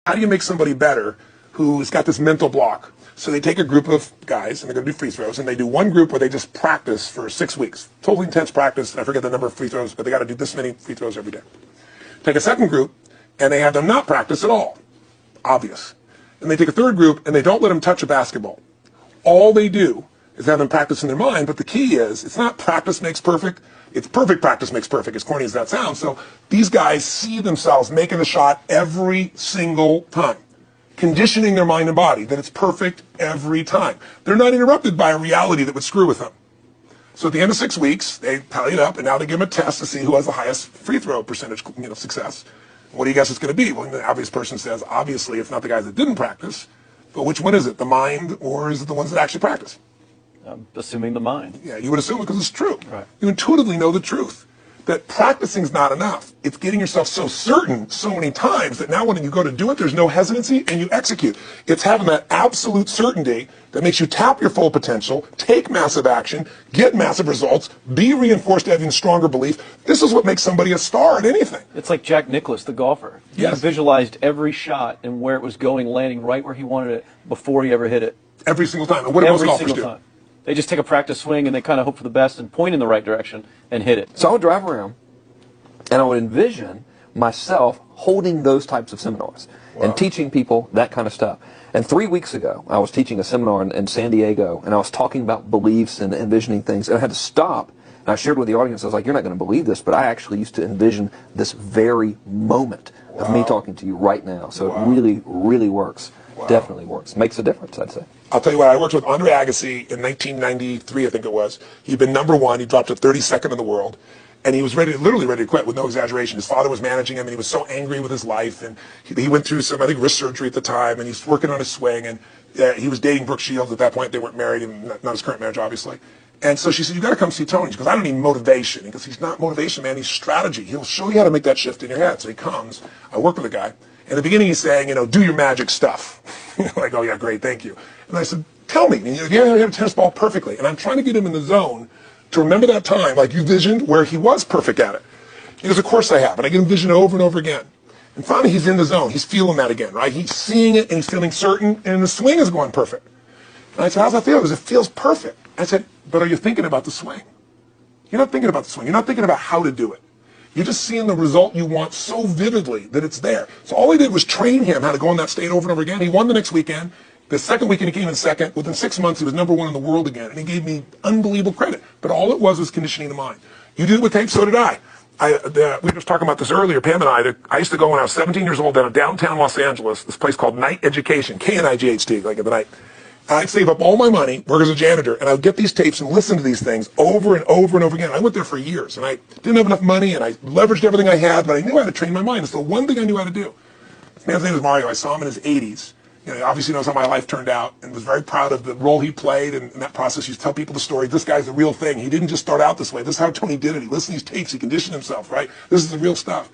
How do you make somebody better who's got this mental block? So they take a group of guys, and they're going to do free throws, and they do one group where they just practice for 6 weeks. Totally intense practice. I forget the number of free throws, but they got to do this many free throws every day. Take a second group, and they have them not practice at all. Obvious. And they take a third group, and they don't let them touch a basketball. All they do is have them practice in their mind, but the key is, it's not practice makes perfect. It's perfect practice makes perfect, as corny as that sounds. So these guys see themselves making a shot every single time, conditioning their mind and body that it's perfect every time. They're not interrupted by a reality that would screw with them. So at the end of 6 weeks, they tally it up, and now they give them a test to see who has the highest free throw percentage, success. What do you guess it's going to be? Well, the obvious person says, obviously, it's not the guys that didn't practice, but which one is it, the mind, or is it the ones that actually practice? I'm assuming the mind. Yeah, you would assume it because it's true. Right. You intuitively know the truth. That practicing is not enough. It's getting yourself so certain so many times that now when you go to do it, there's no hesitancy and you execute. It's having that absolute certainty that makes you tap your full potential, take massive action, get massive results, be reinforced having stronger belief. This is what makes somebody a star at anything. It's like Jack Nicklaus, the golfer. Yes. He visualized every shot and where it was going, landing right where he wanted it before he ever hit it. Every single time. And what do most golfers do? Time. They just take a practice swing and they kind of hope for the best and point in the right direction and hit it. So I would drive around and I would envision myself holding those types of seminars and teaching people that kind of stuff. And 3 weeks ago, I was teaching a seminar in San Diego, and I was talking about beliefs and envisioning things, and I had to stop. And I shared with the audience, I was like, you're not going to believe this, but I actually used to envision this very moment of me talking to you right now. So it really, really works. Definitely works. Makes a difference, I'd say. I'll tell you what, I worked with Andre Agassi in 1993, I think it was. He'd been #1. He dropped to 32nd in the world. And he was literally ready to quit with no exaggeration. His father was managing him, and he was so angry with his life. And he went through some, I think, wrist surgery at the time, and he's working on his swing. And he was dating Brooke Shields at that point. They weren't married, and not his current marriage, obviously. And so she said, you got to come see Tony. She goes, I don't need motivation. He goes, he's not motivation, man. He's strategy. He'll show you how to make that shift in your head. So he comes. I work with a guy. In the beginning, he's saying, do your magic stuff. Like, oh, yeah, great, thank you. And I said, tell me. And you hit a tennis ball perfectly. And I'm trying to get him in the zone to remember that time, like you visioned, where he was perfect at it. He goes, of course I have. And I get him vision over and over again. And finally, he's in the zone. He's feeling that again, right? He's seeing it, and he's feeling certain, and the swing is going perfect. And I said, how's that feel? He goes, it feels perfect. I said, but are you thinking about the swing? You're not thinking about the swing. You're not thinking about how to do it. You're just seeing the result you want so vividly that it's there. So all I did was train him how to go in that state over and over again. He won the next weekend. The second weekend he came in second. Within 6 months, he was #1 in the world again. And he gave me unbelievable credit. But all it was conditioning the mind. You did it with tape, so did I. We were just talking about this earlier, Pam and I used to go when I was 17 years old down to downtown Los Angeles, this place called Night Education, K-N-I-G-H-T, like at the night. I'd save up all my money, work as a janitor, and I would get these tapes and listen to these things over and over and over again. I went there for years, and I didn't have enough money, and I leveraged everything I had, but I knew how to train my mind. It's the one thing I knew how to do. This man's name is Mario. I saw him in his 80s. He obviously knows how my life turned out and was very proud of the role he played in that process. He used to tell people the story. This guy's the real thing. He didn't just start out this way. This is how Tony did it. He listened to these tapes. He conditioned himself, right? This is the real stuff.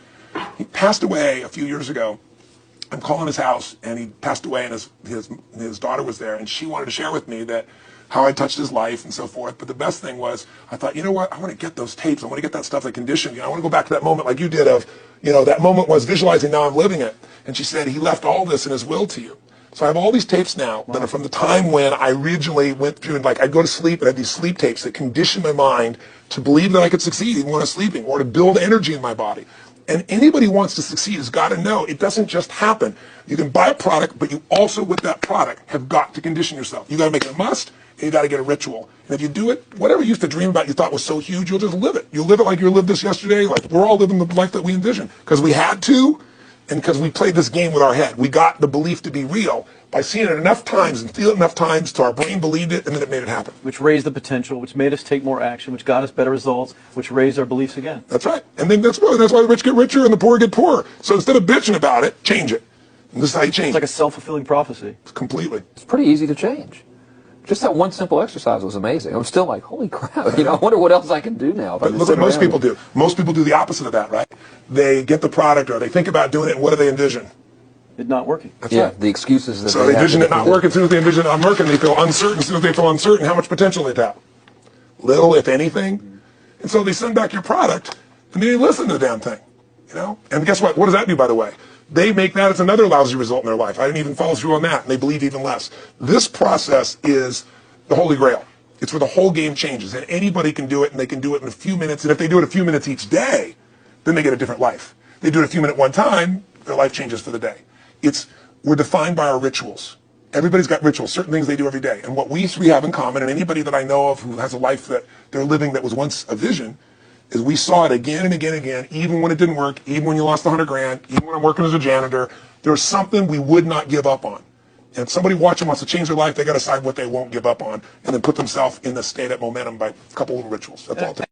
He passed away a few years ago. I'm calling his house, and he passed away, and his daughter was there, and she wanted to share with me that how I touched his life and so forth. But the best thing was, I thought, you know what? I want to get those tapes. I want to get that stuff that conditioned. I want to go back to that moment like you did of, that moment was visualizing, now I'm living it. And she said, he left all this in his will to you. So I have all these tapes now that are from the time when I originally went through, and I'd go to sleep and I had these sleep tapes that conditioned my mind to believe that I could succeed even when I was sleeping, or to build energy in my body. And anybody who wants to succeed has got to know it doesn't just happen. You can buy a product, but you also, with that product, have got to condition yourself. You got to make it a must, and you got to get a ritual. And if you do it, whatever you used to dream about you thought was so huge, you'll just live it. You'll live it like you lived this yesterday. Like we're all living the life that we envisioned because we had to, and because we played this game with our head. We got the belief to be real by seeing it enough times and feeling it enough times till our brain believed it, and then it made it happen. Which raised the potential, which made us take more action, which got us better results, which raised our beliefs again. That's right. And then that's why the rich get richer and the poor get poorer. So instead of bitching about it, change it. And this is how you change it. It's like a self-fulfilling prophecy. Completely. It's pretty easy to change. Just that one simple exercise was amazing. I'm still like, holy crap, I wonder what else I can do now. But look what most people do. Most people do the opposite of that, right? They get the product, or they think about doing it, and what do they envision? It not working. That's yeah, right. the excuses that so they envision it not working. As soon as they envision it not working, they feel uncertain. As soon as they feel uncertain, how much potential they tap? Little, if anything. And so they send back your product, and then you listen to the damn thing. And guess what? What does that do, by the way? they make that as another lousy result in their life. I didn't even follow through on that, and they believe even less. This process is the Holy Grail. It's where the whole game changes, and anybody can do it, and they can do it in a few minutes. And if they do it a few minutes each day, then they get a different life. They do it a few minutes one time, their life changes for the day. We're defined by our rituals. Everybody's got rituals, certain things they do every day. And what we three have in common, and anybody that I know of who has a life that they're living that was once a vision, is we saw it again and again and again, even when it didn't work, even when you lost 100 grand, even when I'm working as a janitor. There's something we would not give up on. And if somebody watching wants to change their life, they got to decide what they won't give up on and then put themselves in the state of momentum by a couple of rituals. That's all.